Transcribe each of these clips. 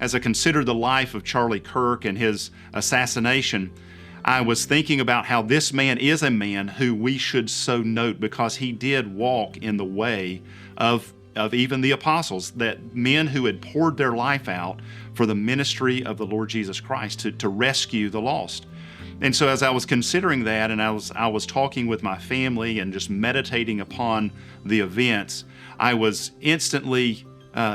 as I considered the life of Charlie Kirk and his assassination, I was thinking about how this man is a man who we should so note, because he did walk in the way of even the apostles, that men who had poured their life out for the ministry of the Lord Jesus Christ to rescue the lost. And so as I was considering that, and I was talking with my family and just meditating upon the events, I was instantly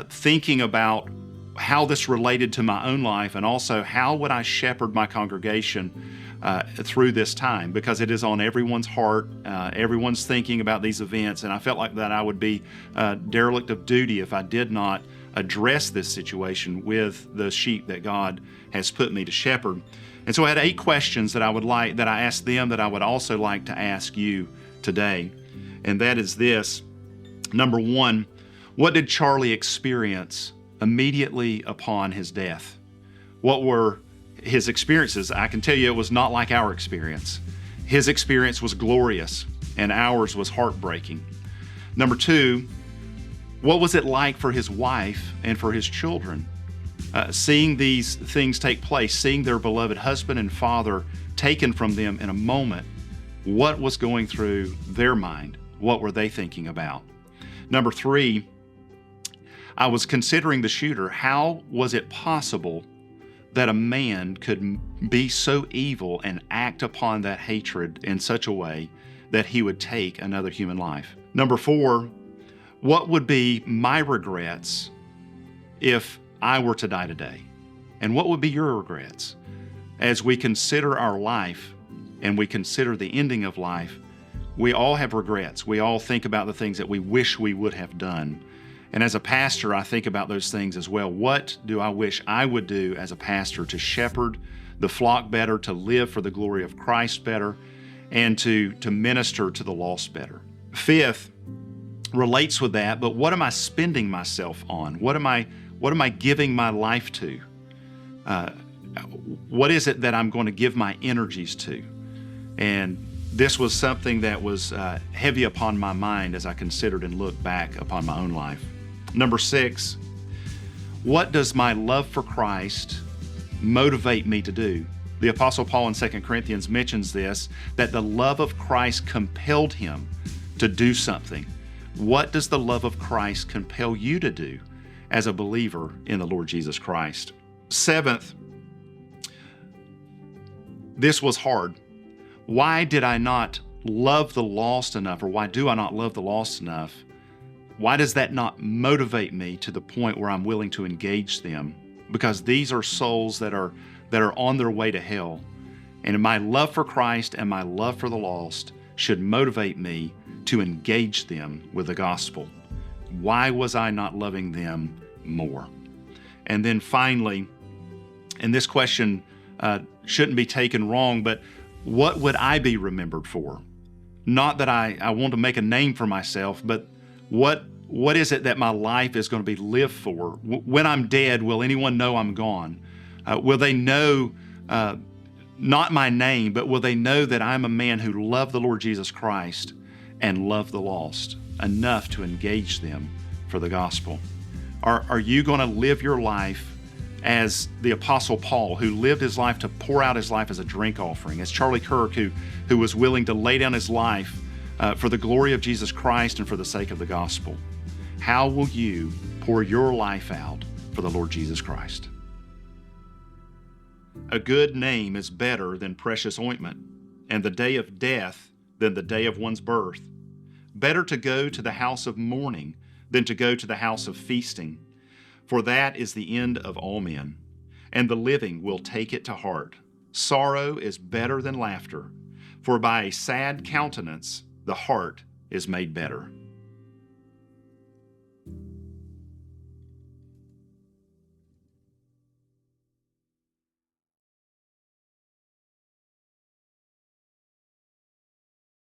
thinking about how this related to my own life, and also how would I shepherd my congregation through this time, because it is on everyone's heart. Everyone's thinking about these events, and I felt like that I would be derelict of duty if I did not address this situation with the sheep that God has put me to shepherd. And so I had 8 questions that I asked them that I would also like to ask you today. And that is this. Number 1, what did Charlie experience immediately upon his death? What were his experiences? I can tell you it was not like our experience. His experience was glorious, and ours was heartbreaking. Number 2, what was it like for his wife and for his children? Seeing these things take place, seeing their beloved husband and father taken from them in a moment, what was going through their mind? What were they thinking about? Number 3, I was considering the shooter. How was it possible that a man could be so evil and act upon that hatred in such a way that he would take another human life? Number 4, what would be my regrets if I were to die today? And what would be your regrets? As we consider our life and we consider the ending of life, we all have regrets. We all think about the things that we wish we would have done. And as a pastor, I think about those things as well. What do I wish I would do as a pastor to shepherd the flock better, to live for the glory of Christ better, and to minister to the lost better? 5th relates with that, but what am I spending myself on? What am I giving my life to? What is it that I'm going to give my energies to? And this was something that was heavy upon my mind as I considered and looked back upon my own life. Number 6, what does my love for Christ motivate me to do? The Apostle Paul in 2 Corinthians mentions this, that the love of Christ compelled him to do something. What does the love of Christ compel you to do as a believer in the Lord Jesus Christ? 7th, this was hard. Why did I not love the lost enough, or why do I not love the lost enough? Why does that not motivate me to the point where I'm willing to engage them? Because these are souls that are on their way to hell. And my love for Christ and my love for the lost should motivate me to engage them with the gospel. Why was I not loving them more? And then finally, and this question shouldn't be taken wrong, but what would I be remembered for? Not that I want to make a name for myself, but what is it that my life is going to be lived for? When I'm dead, will anyone know I'm gone? Will they know not my name, but will they know that I'm a man who loved the Lord Jesus Christ and loved the lost enough to engage them for the gospel? Are you going to live your life as the Apostle Paul, who lived his life to pour out his life as a drink offering, as Charlie Kirk, who was willing to lay down his life for the glory of Jesus Christ and for the sake of the gospel? How will you pour your life out for the Lord Jesus Christ? A good name is better than precious ointment, and the day of death than the day of one's birth. Better to go to the house of mourning than to go to the house of feasting, for that is the end of all men, and the living will take it to heart. Sorrow is better than laughter, for by a sad countenance the heart is made better.